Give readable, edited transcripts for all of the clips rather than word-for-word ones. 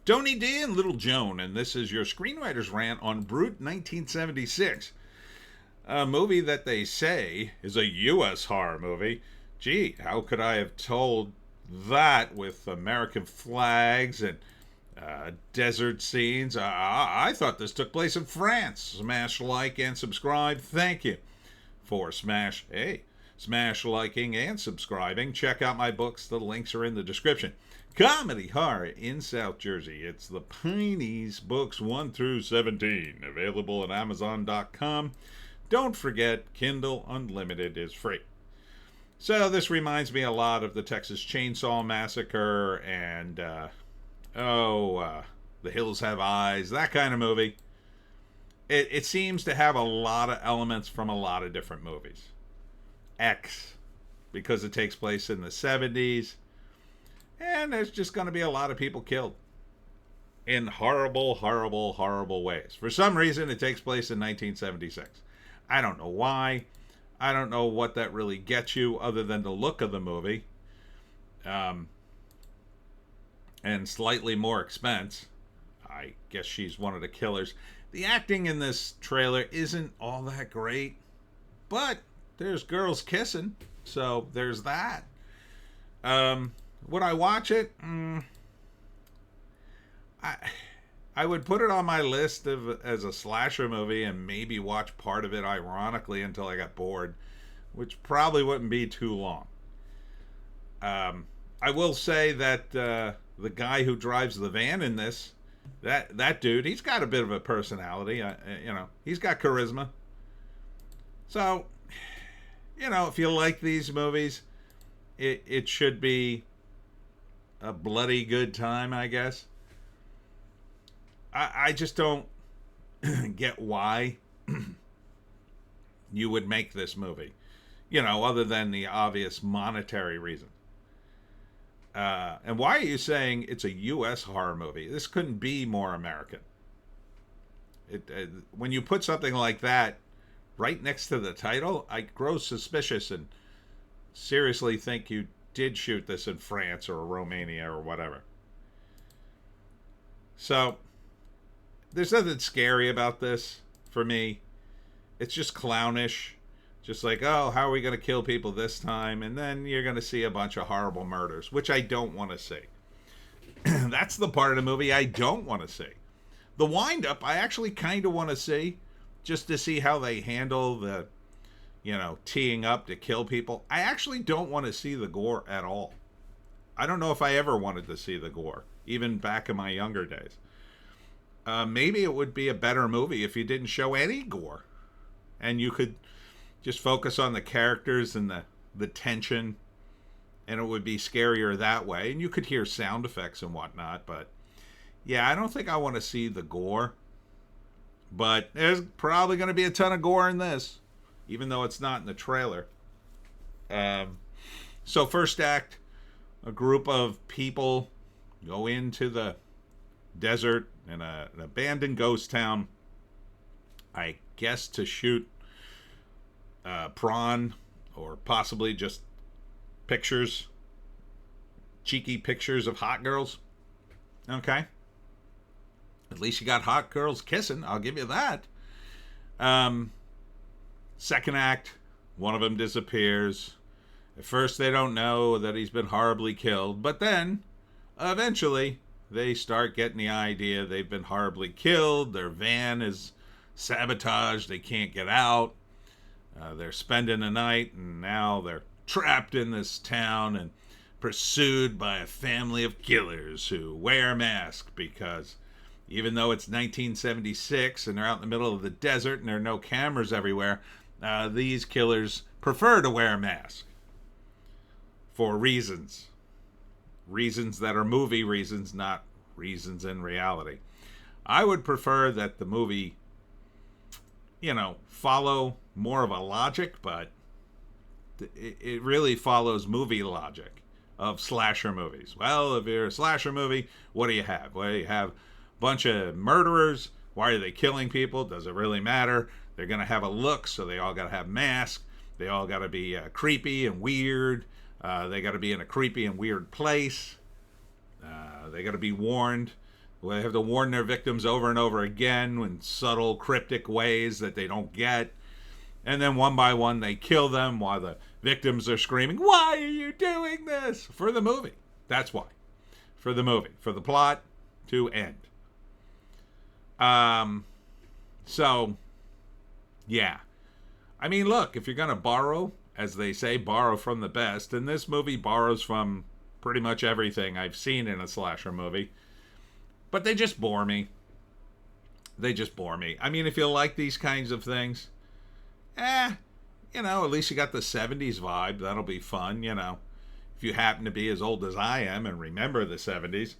Tony D and Little Joan, and this is your Screenwriter's Rant on Brute 1976. A movie that they say is a U.S. horror movie. Gee, how could I have told that with American flags and desert scenes? I thought this took place in France. Smash like and subscribe. Thank you for smash liking and subscribing. Check out my books. The links are in the description. Comedy horror in South Jersey. It's the Pineys books 1 through 17. Available at Amazon.com. Don't forget, Kindle Unlimited is free. So this reminds me a lot of the Texas Chainsaw Massacre and, The Hills Have Eyes, that kind of movie. It seems to have a lot of elements from a lot of different movies. X, because it takes place in the 70s. And there's just going to be a lot of people killed in horrible, horrible, horrible ways. For some reason, it takes place in 1976. I don't know why. I don't know what that really gets you other than the look of the movie. And slightly more expense. I guess she's one of the killers. The acting in this trailer isn't all that great. But there's girls kissing. So there's that. Would I watch it? I would put it on my list as a slasher movie and maybe watch part of it ironically until I got bored, which probably wouldn't be too long. I will say that the guy who drives the van in this, that dude, he's got a bit of a personality. He's got charisma. So, if you like these movies, it should be a bloody good time, I guess. I just don't get why you would make this movie, other than the obvious monetary reason. And why are you saying it's a U.S. horror movie? This couldn't be more American. When you put something like that right next to the title, I grow suspicious and seriously think you did shoot this in France or Romania or whatever. So, there's nothing scary about this for me. It's just clownish. Just like, how are we going to kill people this time? And then you're going to see a bunch of horrible murders, which I don't want to see. That's the part of the movie I don't want to see. The wind-up, I actually kind of want to see, just to see how they handle the teeing up to kill people. I actually don't want to see the gore at all. I don't know if I ever wanted to see the gore, even back in my younger days. Maybe it would be a better movie if you didn't show any gore. And you could just focus on the characters and the tension. And it would be scarier that way. And you could hear sound effects and whatnot. But, yeah, I don't think I want to see the gore. But there's probably going to be a ton of gore in this, even though it's not in the trailer. So first act, a group of people go into the desert in an abandoned ghost town, I guess to shoot prawn or possibly just pictures, cheeky pictures of hot girls. Okay. At least you got hot girls kissing, I'll give you that. Second act, one of them disappears. At first they don't know that he's been horribly killed, but then, eventually, they start getting the idea they've been horribly killed, their van is sabotaged, they can't get out, they're spending the night, and now they're trapped in this town and pursued by a family of killers who wear masks because even though it's 1976 and they're out in the middle of the desert and there are no cameras everywhere, these killers prefer to wear a mask for reasons. Reasons that are movie reasons, not reasons in reality. I would prefer that the movie, follow more of a logic, but it really follows movie logic of slasher movies. Well, if you're a slasher movie, what do you have? Well, you have a bunch of murderers. Why are they killing people? Does it really matter? They're going to have a look, so they all got to have masks. They all got to be creepy and weird. They got to be in a creepy and weird place. They got to be warned They have to warn their victims over and over again in subtle, cryptic ways that they don't get. And then one by one, they kill them while the victims are screaming, "Why are you doing this?" For the movie. That's why. For the movie. For the plot to end. So, yeah. I mean, look, if you're going to borrow, as they say, borrow from the best, and this movie borrows from pretty much everything I've seen in a slasher movie. But they just bore me. They just bore me. I mean, if you like these kinds of things, at least you got the 70s vibe. That'll be fun, if you happen to be as old as I am and remember the 70s.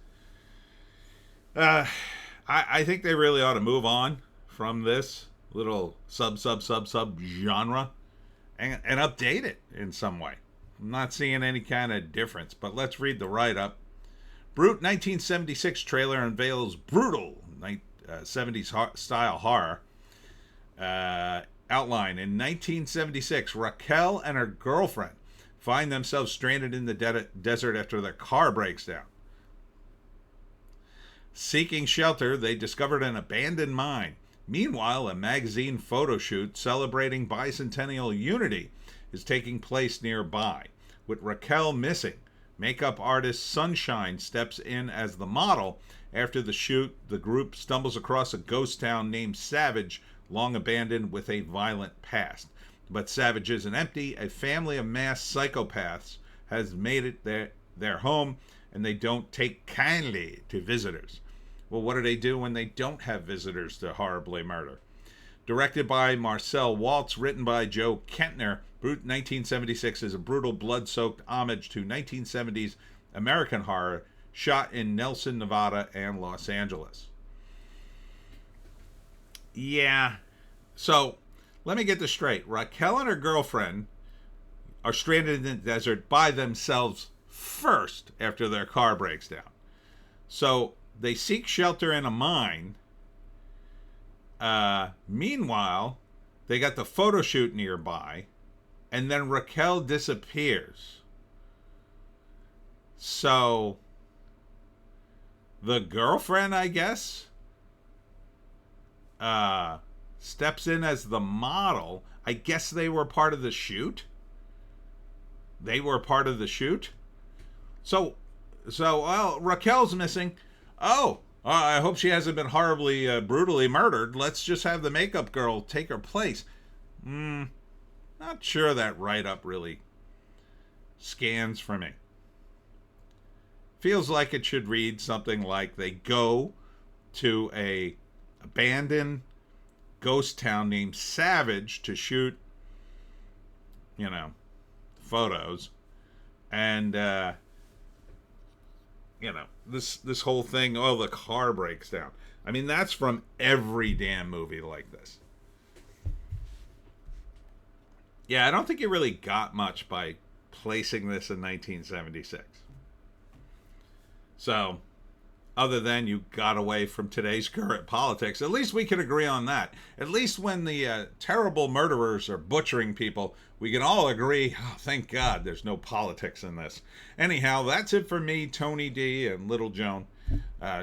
I think they really ought to move on from this little sub genre and update it in some way. I'm not seeing any kind of difference, but let's read the write-up. Brute 1976 trailer unveils brutal 70s style horror. Outline: in 1976, Raquel and her girlfriend find themselves stranded in the desert after their car breaks down. Seeking shelter, they discovered an abandoned mine. Meanwhile, a magazine photo shoot celebrating bicentennial unity is taking place nearby. With Raquel missing, makeup artist Sunshine steps in as the model. After the shoot, the group stumbles across a ghost town named Savage, long abandoned with a violent past. But Savage isn't empty. A family of masked psychopaths has made it their home, and they don't take kindly to visitors. Well, what do they do when they don't have visitors to horribly murder? Directed by Marcel Waltz, written by Joe Kentner, Brute 1976 is a brutal, blood-soaked homage to 1970s American horror shot in Nelson, Nevada, and Los Angeles. Yeah. So, let me get this straight. Raquel and her girlfriend are stranded in the desert by themselves first after their car breaks down. So, they seek shelter in a mine. Meanwhile, they got the photo shoot nearby. And then Raquel disappears. So, the girlfriend, I guess, steps in as the model. I guess they were part of the shoot. So, well, Raquel's missing. Oh, I hope she hasn't been horribly, brutally murdered. Let's just have the makeup girl take her place. Not sure that write-up really scans for me. Feels like it should read something like they go to a abandoned ghost town named Savage to shoot, photos. And, this whole thing, the car breaks down. I mean, that's from every damn movie like this. Yeah, I don't think you really got much by placing this in 1976. So, other than you got away from today's current politics, at least we can agree on that. At least when the terrible murderers are butchering people, we can all agree, oh, thank God there's no politics in this. Anyhow, that's it for me, Tony D, and Little Joan.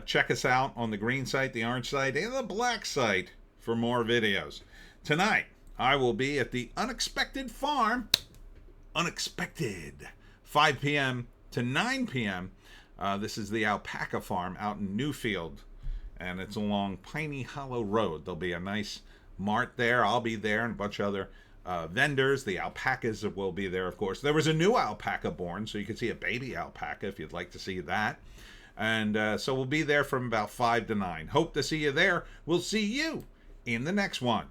Check us out on the green site, the orange site, and the black site for more videos. Tonight, I will be at the Unexpected Farm. Unexpected. 5 p.m. to 9 p.m. This is the Alpaca Farm out in Newfield. And it's along Piney Hollow Road. There'll be a nice mart there. I'll be there and a bunch of other vendors. The alpacas will be there, of course. There was a new alpaca born, so you can see a baby alpaca if you'd like to see that. And so we'll be there from about 5 to 9. Hope to see you there. We'll see you in the next one.